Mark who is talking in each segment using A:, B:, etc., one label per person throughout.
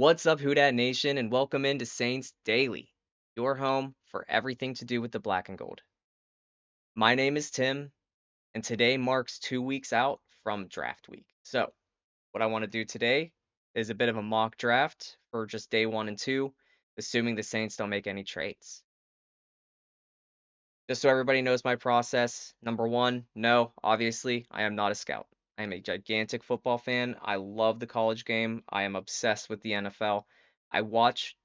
A: What's up, Houdat Nation, and welcome into Saints Daily, your home for everything to do with the black and gold. My name is Tim, and today marks 2 weeks out from draft week. So, what I want to do today is a bit of a mock draft for just day 1 and 2, assuming the Saints don't make any trades. Just so everybody knows my process, number one, no, obviously, I am not a scout. I am a gigantic football fan. I love the college game. I am obsessed with the NFL. I watch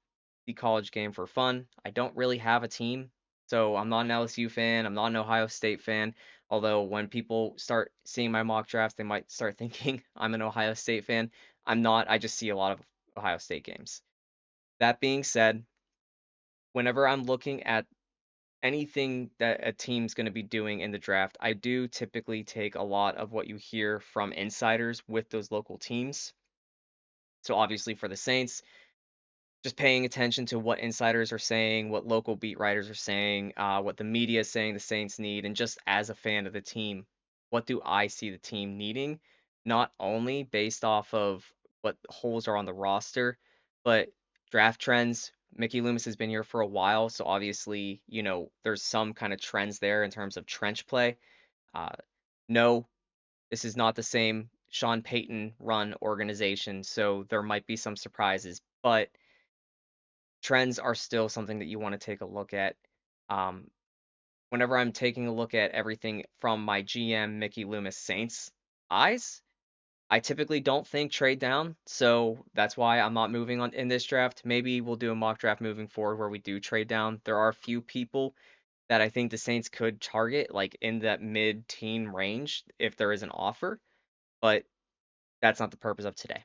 A: the college game for fun. I don't really have a team, so I'm not an LSU fan. I'm not an Ohio State fan. Although when people start seeing my mock drafts, they might start thinking I'm an Ohio State fan. I'm not. I just see a lot of Ohio State games. That being said, whenever I'm looking at anything that a team's going to be doing in the draft, I do typically take a lot of what you hear from insiders with those local teams. So obviously for the Saints, just paying attention to what insiders are saying, what local beat writers are saying, what the media is saying the Saints need, and just as a fan of the team, what do I see the team needing? Not only based off of what holes are on the roster, but draft trends. Mickey Loomis has been here for a while, so obviously, there's some kind of trends there in terms of trench play. Uh, no, this is not the same Sean Payton run organization, so there might be some surprises, but trends are still something that you want to take a look at. Um, Whenever I'm taking a look at everything from my GM Mickey Loomis Saints eyes, I typically don't think trade down, so that's why I'm not moving on in this draft. Maybe we'll do a mock draft moving forward where we do trade down. There are a few people that I think the Saints could target, like in that mid-teen range, if there is an offer, but that's not the purpose of today.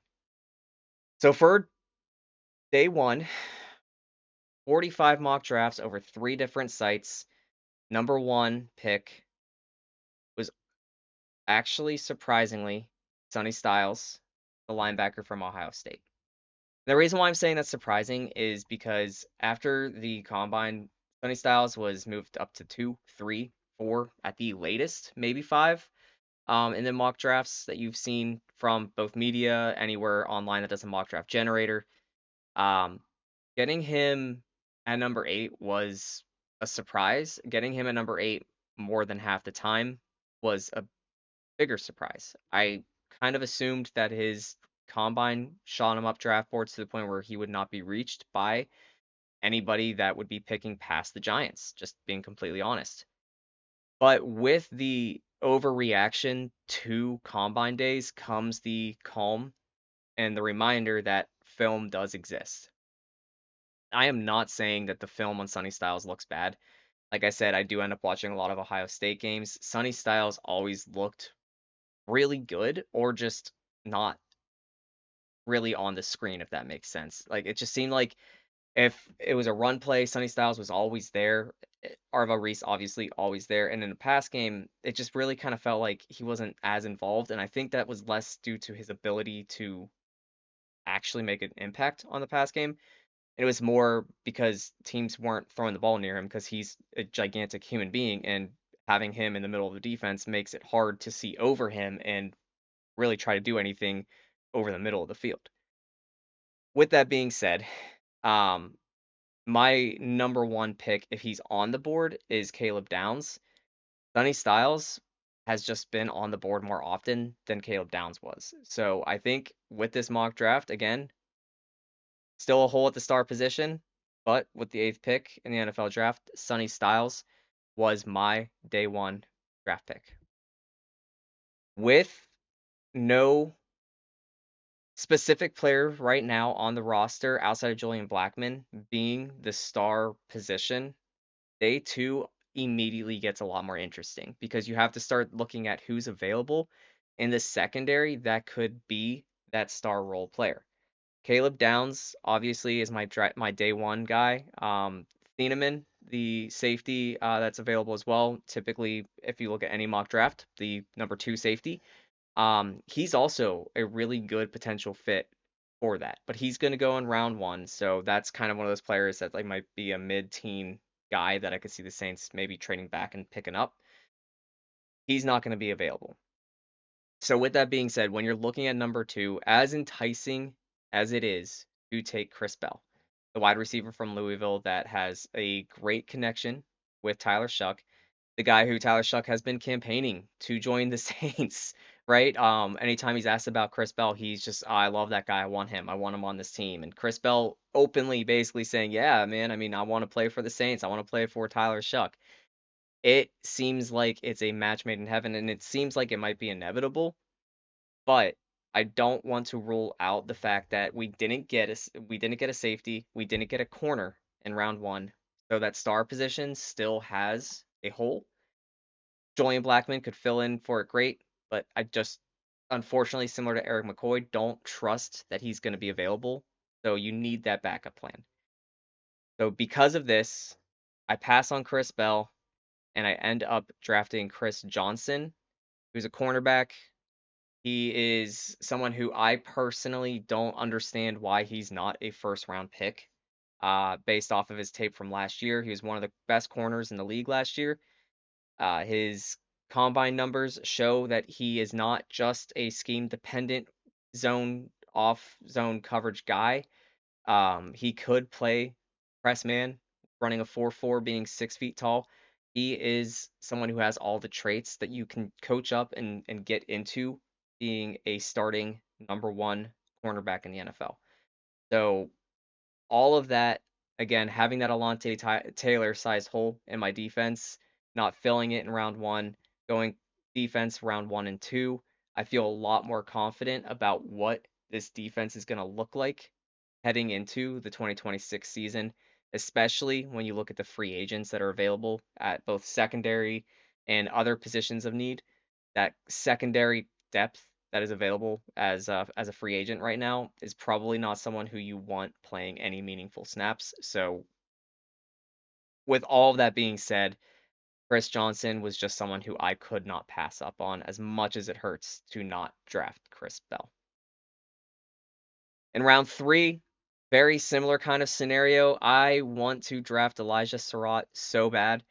A: So for day one, 45 mock drafts over 3 different sites. Number one pick was actually surprisingly Sonny Styles, the linebacker from Ohio State. The reason why I'm saying that's surprising is because after the combine, Sonny Styles was moved up to 2, 3, 4 at the latest, maybe 5. In the mock drafts that you've seen from both media, anywhere online that does a mock draft generator. Um, Getting him at number 8 was a surprise. Getting him at number 8 more than half the time was a bigger surprise. I kind of assumed that his combine shot him up draft boards to the point where he would not be reached by anybody that would be picking past the Giants, just being completely honest. But with the overreaction to combine days comes the calm and the reminder that film does exist. I am not saying that the film on Sunny Styles looks bad. Like I said, I do end up watching a lot of Ohio State games. Sunny Styles always looked really good or just not really on the screen, if that makes sense. Like it just seemed like if it was a run play, Sunny Styles was always there. Arvo Reese obviously always there. And in the pass game, it just really kind of felt like he wasn't as involved. And I think that was less due to his ability to actually make an impact on the pass game. And it was more because teams weren't throwing the ball near him because he's a gigantic human being. And having him in the middle of the defense makes it hard to see over him and really try to do anything over the middle of the field. With that being said, um, my number one pick, if he's on the board, is Caleb Downs. Sonny Styles has just been on the board more often than Caleb Downs was. So I think with this mock draft, again, still a hole at the star position, but with the 8th pick in the NFL draft, Sonny Styles was my day one draft pick. With no specific player right now on the roster outside of Julian Blackman being the star position, day two immediately gets a lot more interesting because you have to start looking at who's available in the secondary that could be that star role player. Caleb Downs obviously is my day one guy. Thieneman, the safety that's available as well. Typically, if you look at any mock draft, the number 2 safety. He's also a really good potential fit for that, but he's going to go in round 1, so that's kind of one of those players that like might be a mid-teen guy that I could see the Saints maybe trading back and picking up. He's not going to be available. So with that being said, when you're looking at number 2, as enticing as it is to take Chris Bell, the wide receiver from Louisville that has a great connection with Tyler Shuck, the guy who Tyler Shuck has been campaigning to join the Saints, right? Anytime he's asked about Chris Bell, he's just, "Oh, I love that guy. I want him. I want him on this team." And Chris Bell openly basically saying, "Yeah, man, I mean, I want to play for the Saints. I want to play for Tyler Shuck." It seems like it's a match made in heaven, and it seems like it might be inevitable, but I don't want to rule out the fact that we didn't get a safety, we didn't get a corner in round one, so that star position still has a hole. Julian Blackman could fill in for it great, but I just, unfortunately, similar to Eric McCoy, don't trust that he's going to be available. So you need that backup plan. So because of this, I pass on Chris Bell and I end up drafting Chris Johnson, who's a cornerback. He is someone who I personally don't understand why he's not a first round pick. Based off of his tape from last year, he was one of the best corners in the league last year. His combine numbers show that he is not just a scheme dependent zone off zone coverage guy. He could play press man, running a 4.4, being 6 feet tall. He is someone who has all the traits that you can coach up and get into being a starting number one cornerback in the NFL. So all of that, again, having that Taylor sized hole in my defense, not filling it in round one, going defense round one and two, I feel a lot more confident about what this defense is going to look like heading into the 2026 season, especially when you look at the free agents that are available at both secondary and other positions of need. That secondary depth that is available as a free agent right now is probably not someone who you want playing any meaningful snaps. So with all of that being said, Chris Johnson was just someone who I could not pass up on as much as it hurts to not draft Chris Bell. In round three, very similar kind of scenario. I want to draft Elijah Surratt so bad.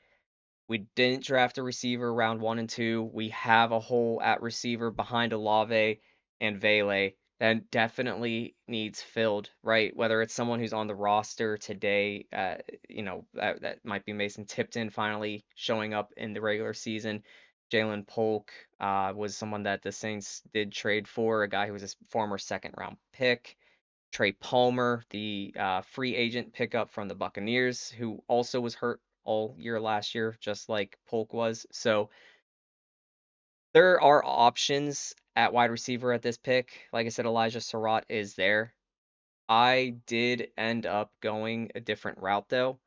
A: We didn't draft a receiver round one and two. We have a hole at receiver behind Olave and Vele that definitely needs filled, right? Whether it's someone who's on the roster today, that might be Mason Tipton finally showing up in the regular season. Jalen Polk was someone that the Saints did trade for, a guy who was a former second round pick. Trey Palmer, the free agent pickup from the Buccaneers, who also was hurt all year last year, just like Polk was. So there are options at wide receiver at this pick. Like I said, Elijah Surratt is there. I did end up going a different route though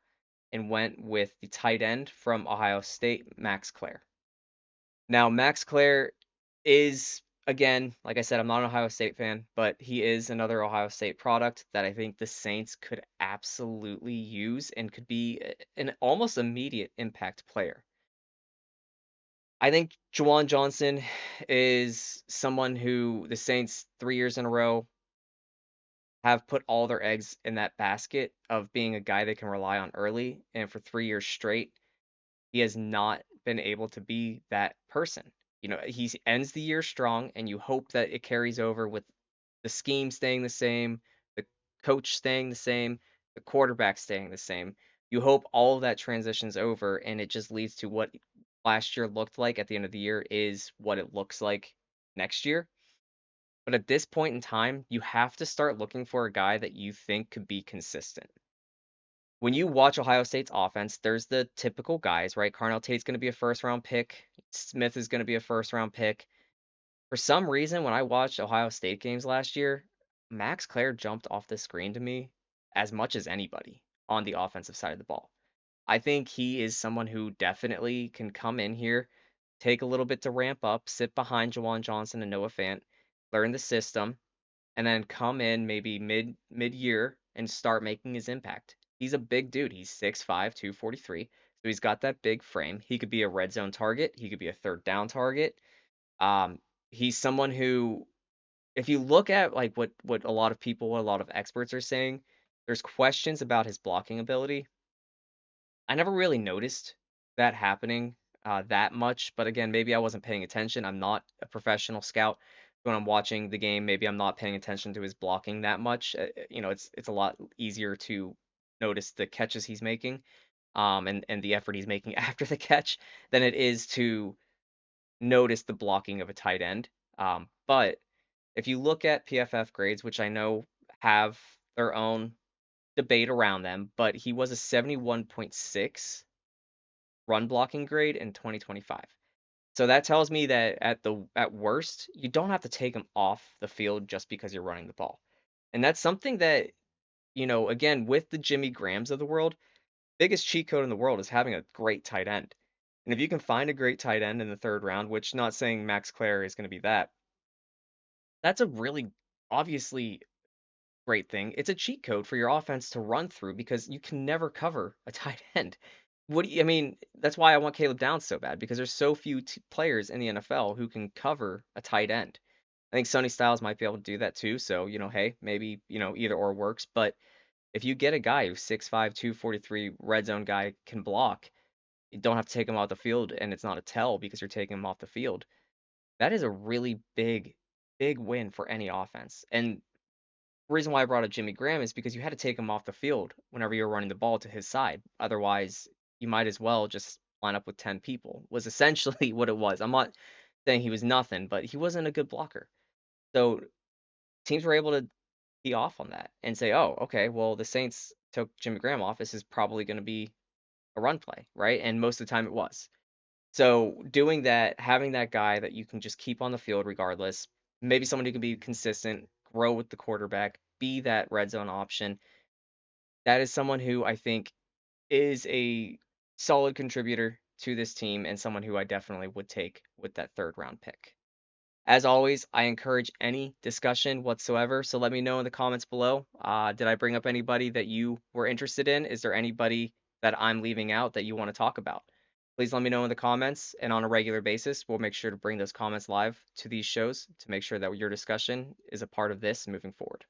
A: and went with the tight end from Ohio State, Max Clare. Now, Max Clare is, again, like I said, I'm not an Ohio State fan, but he is another Ohio State product that I think the Saints could absolutely use and could be an almost immediate impact player. I think Juwan Johnson is someone who the Saints 3 years in a row have put all their eggs in that basket of being a guy they can rely on early. And for 3 years straight, he has not been able to be that person. He ends the year strong, and you hope that it carries over with the scheme staying the same, the coach staying the same, the quarterback staying the same. You hope all of that transitions over, and it just leads to what last year looked like at the end of the year is what it looks like next year. But at this point in time, you have to start looking for a guy that you think could be consistent. When you watch Ohio State's offense, there's the typical guys, right? Carnell Tate's going to be a first round pick. Smith is going to be a first round pick. For some reason, when I watched Ohio State games last year, Max Clare jumped off the screen to me as much as anybody on the offensive side of the ball. I think he is someone who definitely can come in here, take a little bit to ramp up, sit behind Jawan Johnson and Noah Fant, learn the system, and then come in maybe mid-year and start making his impact. He's a big dude. He's 6'5", 243. So he's got that big frame. He could be a red zone target. He could be a third down target. Um, he's someone who, if you look at like what a lot of people, a lot of experts are saying, there's questions about his blocking ability. I never really noticed that happening that much, but again, maybe I wasn't paying attention. I'm not a professional scout, when I'm watching the game, maybe I'm not paying attention to his blocking that much. It's a lot easier to notice the catches he's making, and the effort he's making after the catch than it is to notice the blocking of a tight end. But if you look at PFF grades, which I know have their own debate around them, but he was a 71.6 run blocking grade in 2025. So that tells me that at worst, you don't have to take him off the field just because you're running the ball. And that's something that, again, with the Jimmy Grahams of the world, biggest cheat code in the world is having a great tight end. And if you can find a great tight end in the third round, which not saying Max Clare is going to be that, that's a really obviously great thing. It's a cheat code for your offense to run through because you can never cover a tight end. I mean, that's why I want Caleb Downs so bad because there's so few players in the NFL who can cover a tight end. I think Sonny Styles might be able to do that too. So, hey, maybe, either or works. But if you get a guy who's 6'5", 243 red zone guy can block, you don't have to take him off the field and it's not a tell because you're taking him off the field. That is a really big, big win for any offense. And reason why I brought up Jimmy Graham is because you had to take him off the field whenever you were running the ball to his side. Otherwise, you might as well just line up with 10 people, was essentially what it was. I'm not saying he was nothing, but he wasn't a good blocker. So teams were able to be off on that and say, oh, okay, well, the Saints took Jimmy Graham off. This is probably going to be a run play, right? And most of the time it was. So doing that, having that guy that you can just keep on the field regardless, maybe someone who can be consistent, grow with the quarterback, be that red zone option. That is someone who I think is a solid contributor to this team and someone who I definitely would take with that third round pick. As always, I encourage any discussion whatsoever. So let me know in the comments below. Did I bring up anybody that you were interested in? Is there anybody that I'm leaving out that you want to talk about? Please let me know in the comments. And on a regular basis, we'll make sure to bring those comments live to these shows to make sure that your discussion is a part of this moving forward.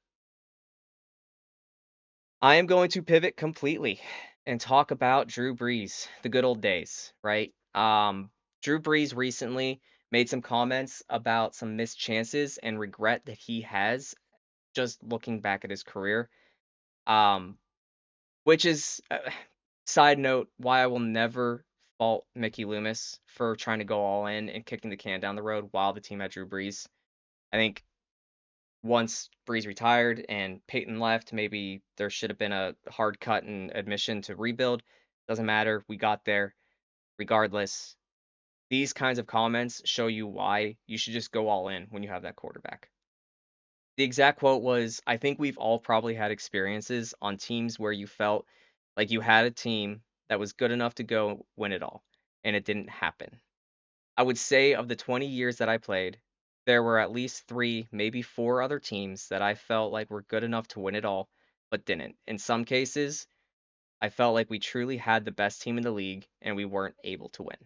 A: I am going to pivot completely and talk about Drew Brees, the good old days, right? Drew Brees recently made some comments about some missed chances and regret that he has just looking back at his career. Um, which is, side note, why I will never fault Mickey Loomis for trying to go all in and kicking the can down the road while the team had Drew Brees. I think once Breeze retired and Peyton left, maybe there should have been a hard cut and admission to rebuild. Doesn't matter. We got there. Regardless, these kinds of comments show you why you should just go all in when you have that quarterback. The exact quote was, I think we've all probably had experiences on teams where you felt like you had a team that was good enough to go win it all, and it didn't happen. I would say of the 20 years that I played, there were at least three, maybe four other teams that I felt like were good enough to win it all, but didn't. In some cases, I felt like we truly had the best team in the league and we weren't able to win.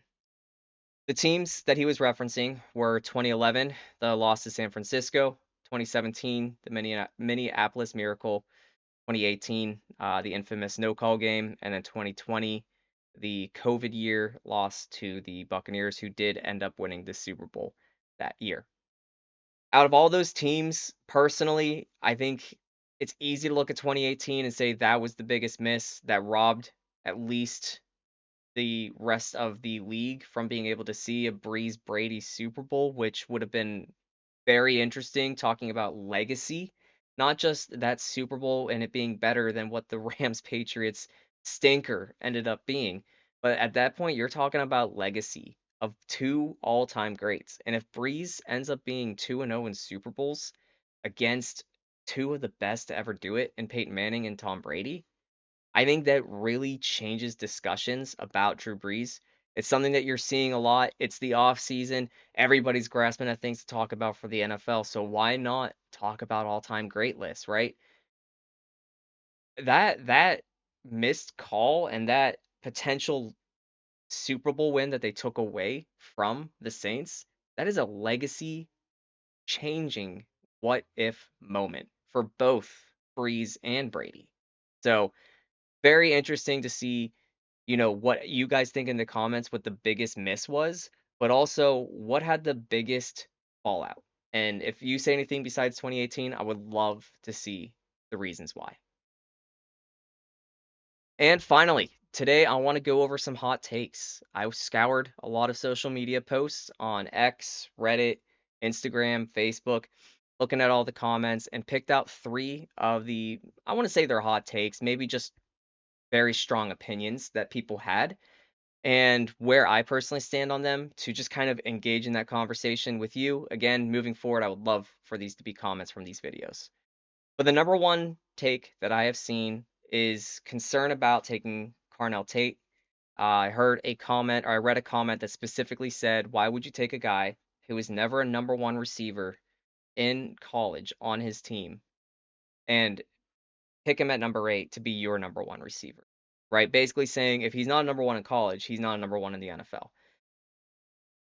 A: The teams that he was referencing were 2011, the loss to San Francisco, 2017, the Minneapolis Miracle, 2018, the infamous no call game, and then 2020, the COVID year loss to the Buccaneers, who did end up winning the Super Bowl that year. Out of all those teams, personally, I think it's easy to look at 2018 and say that was the biggest miss that robbed at least the rest of the league from being able to see a Breeze Brady Super Bowl, which would have been very interesting talking about legacy, not just that Super Bowl and it being better than what the Rams Patriots stinker ended up being. But at that point, you're talking about legacy of two all-time greats. And if Breeze ends up being 2-0 in Super Bowls against two of the best to ever do it in Peyton Manning and Tom Brady, I think that really changes discussions about Drew Brees. It's something that you're seeing a lot. It's the off season. Everybody's grasping at things to talk about for the NFL. So why not talk about all-time great lists, right? That missed call and that potential Super Bowl win that they took away from the Saints, that is a legacy changing what if moment for both Breeze and Brady. So very interesting to see, what you guys think in the comments what the biggest miss was, but also what had the biggest fallout. And if you say anything besides 2018, I would love to see the reasons why. And finally, today I want to go over some hot takes. I scoured a lot of social media posts on X, Reddit, Instagram, Facebook, looking at all the comments and picked out three of the, I want to say they're hot takes, maybe just very strong opinions that people had, and where I personally stand on them to just kind of engage in that conversation with you. Again, moving forward, I would love for these to be comments from these videos. But the number one take that I have seen is concern about taking Carnell Tate. I heard a comment, or I read a comment that specifically said, why would you take a guy who was never a number one receiver in college on his team and pick him at number 8 to be your number one receiver? Right? Basically saying if he's not a number one in college, he's not a number one in the NFL.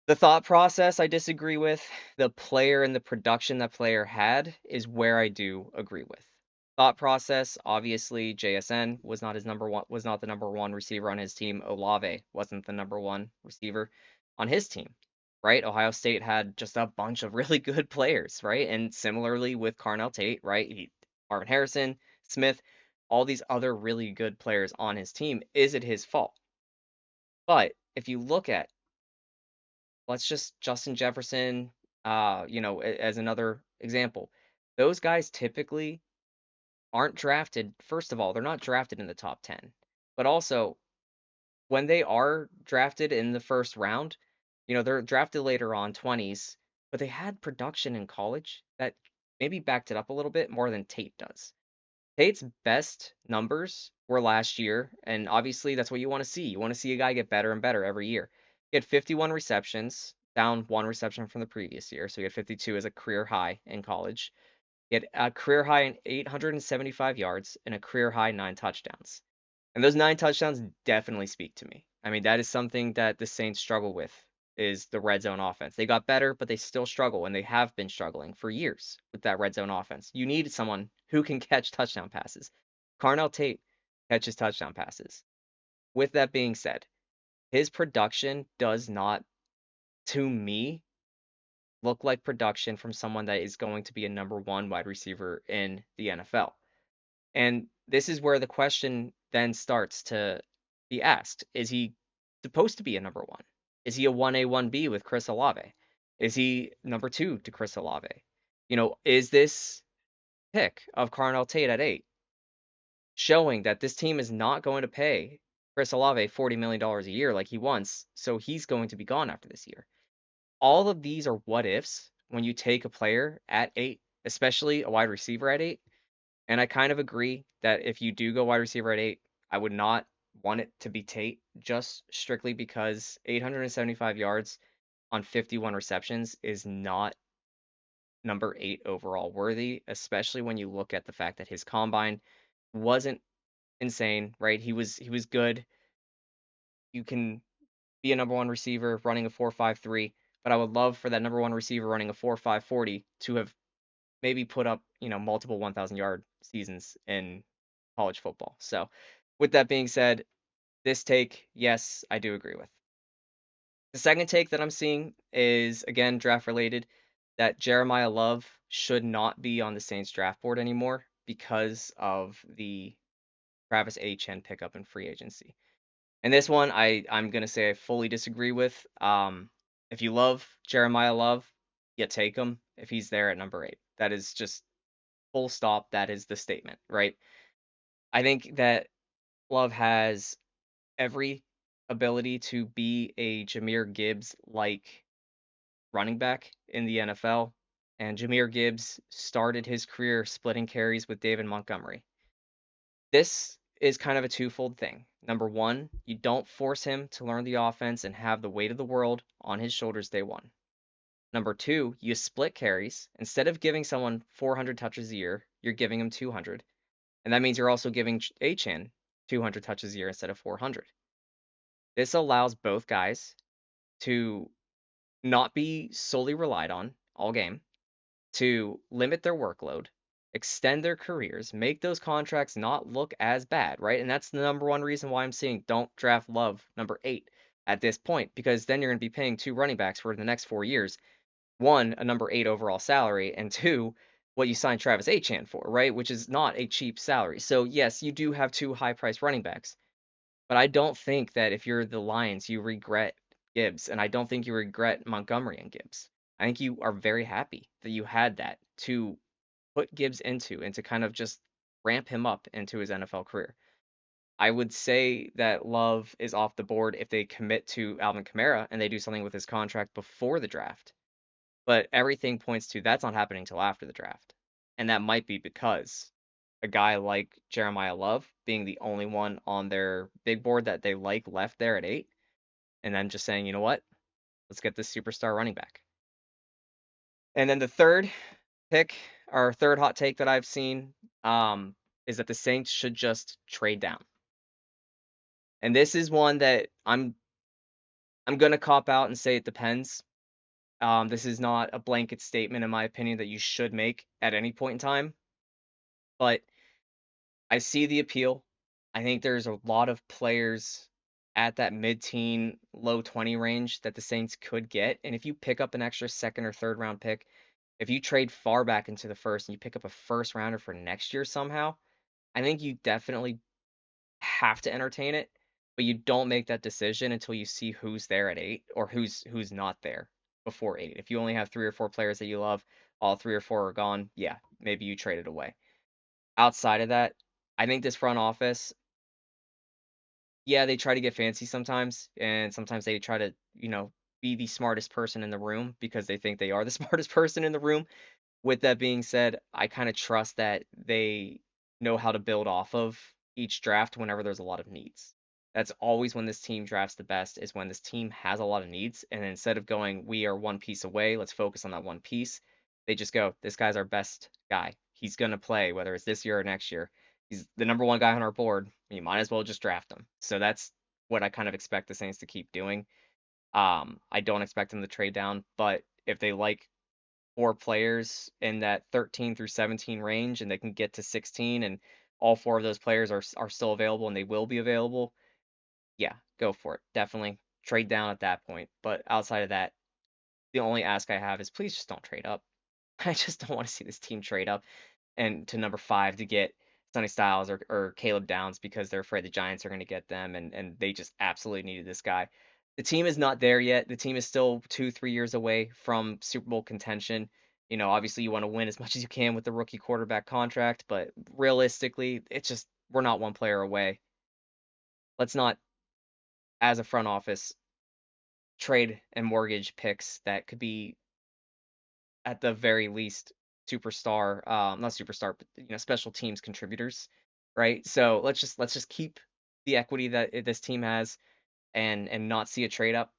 A: The thought process I disagree with. The player and the production that player had is where I do agree with. Thought process, obviously, JSN was not the number one receiver on his team. Olave wasn't the number one receiver on his team, right? Ohio State had just a bunch of really good players, right? And similarly with Carnell Tate, right? Marvin Harrison, Smith, all these other really good players on his team. Is it his fault? But if you look at, let's just Justin Jefferson, as another example. Those guys typically aren't drafted. First of all, they're not drafted in the top 10. But also, when they are drafted in the first round, they're drafted later on, 20s, but they had production in college that maybe backed it up a little bit more than Tate does. Tate's best numbers were last year, and obviously that's what you want to see. You want to see a guy get better and better every year. He had 51 receptions, down one reception from the previous year, so he had 52 as a career high in college. He had a career high in 875 yards and a career high 9 touchdowns. And those 9 touchdowns definitely speak to me. I mean, that is something that the Saints struggle with is the red zone offense. They got better, but they still struggle, and they have been struggling for years with that red zone offense. You need someone who can catch touchdown passes. Carnell Tate catches touchdown passes. With that being said, his production does not, to me, look like production from someone that is going to be a number one wide receiver in the NFL. And this is where the question then starts to be asked. Is he supposed to be a number one? Is he a 1A, 1B with Chris Olave? Is he number two to Chris Olave? Is this pick of Carnell Tate at 8 showing that this team is not going to pay Chris Olave $40 million a year like he wants, so he's going to be gone after this year? All of these are what ifs when you take a player at 8, especially a wide receiver at 8. And I kind of agree that if you do go wide receiver at 8, I would not want it to be Tate just strictly because 875 yards on 51 receptions is not number 8 overall worthy, especially when you look at the fact that his combine wasn't insane, right? He was good. You can be a number one receiver running a 4.53, but I would love for that number one receiver running a 4.540 to have maybe put up, multiple 1,000-yard seasons in college football. So, with that being said, this take, yes, I do agree with. The second take that I'm seeing is, again, draft related, that Jeremiah Love should not be on the Saints draft board anymore because of the Travis Etienne pickup in free agency. And this one, I'm gonna say I fully disagree with. If you love Jeremiah Love, you take him if he's there at number 8. That is just full stop. That is the statement, right? I think that Love has every ability to be a Jahmyr Gibbs like running back in the NFL. And Jahmyr Gibbs started his career splitting carries with David Montgomery. This is kind of a twofold thing. Number one, you don't force him to learn the offense and have the weight of the world on his shoulders day one. Number two, you split carries. Instead of giving someone 400 touches a year, you're giving him 200. And that means you're also giving Achan 200 touches a year instead of 400. This allows both guys to not be solely relied on all game, to limit their workload, extend their careers, make those contracts not look as bad, right? And that's the number one reason why I'm saying don't draft Love number 8 at this point, because then you're going to be paying two running backs for the next 4 years. one, a number 8 overall salary, and two, what you signed Travis Etienne for, right? Which is not a cheap salary. So yes, you do have two high-priced running backs, but I don't think that if you're the Lions, you regret Gibbs, and I don't think you regret Montgomery and Gibbs. I think you are very happy that you had that to put Gibbs into and to kind of just ramp him up into his NFL career. I would say that Love is off the board if they commit to Alvin Kamara and they do something with his contract before the draft. But everything points to that's not happening until after the draft. And that might be because a guy like Jeremiah Love being the only one on their big board that they like left there at 8, and then just saying, you know what, let's get this superstar running back. And then the third pick, or third hot take that I've seen, is that the Saints should just trade down. And this is one that I'm gonna cop out and say it depends. This is not a blanket statement, in my opinion, that you should make at any point in time, but I see the appeal. I think there's a lot of players at that mid-teen, low 20 range that the Saints could get. And if you pick up an extra second or third round pick, if you trade far back into the first and you pick up a first rounder for next year somehow, I think you definitely have to entertain it, but you don't make that decision until you see who's there at 8 or who's not there before 8. If you only have 3 or 4 players that you love, all 3 or 4 are gone, yeah, maybe you trade it away. Outside of that, I think this front office, yeah, they try to get fancy sometimes, and sometimes they try to, be the smartest person in the room because they think they are the smartest person in the room. With that being said, I kind of trust that they know how to build off of each draft whenever there's a lot of needs. That's always when this team drafts the best, is when this team has a lot of needs. And instead of going, we are one piece away, let's focus on that one piece, they just go, this guy's our best guy. He's going to play, whether it's this year or next year. He's the number one guy on our board. You might as well just draft him. So that's what I kind of expect the Saints to keep doing. I don't expect them to trade down, but if they like 4 players in that 13 through 17 range and they can get to 16 and all 4 of those players are still available and they will be available, yeah, go for it. Definitely trade down at that point. But outside of that, the only ask I have is please just don't trade up. I just don't want to see this team trade up and to number 5 to get Sonny Styles or Caleb Downs because they're afraid the Giants are going to get them and they just absolutely needed this guy. The team is not there yet. The team is still 2, 3 years away from Super Bowl contention. Obviously you want to win as much as you can with the rookie quarterback contract, but realistically, it's just we're not one player away. Let's not, as a front office, trade and mortgage picks that could be at the very least superstar, not superstar, but special teams contributors, right? So let's just keep the equity that this team has and not see a trade up.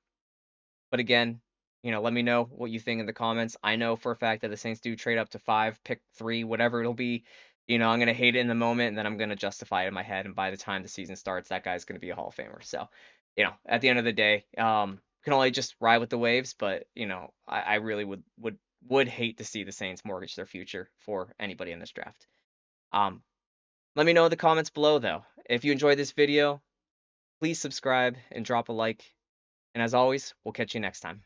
A: But again, let me know what you think in the comments. I know for a fact that the Saints do trade up to 5, pick 3, whatever it'll be. I'm gonna hate it in the moment, and then I'm gonna justify it in my head. And by the time the season starts, that guy's gonna be a Hall of Famer. So, at the end of the day, can only just ride with the waves. But I really would hate to see the Saints mortgage their future for anybody in this draft. Um, Let me know in the comments below, though. If you enjoyed this video, please subscribe and drop a like. And as always, we'll catch you next time.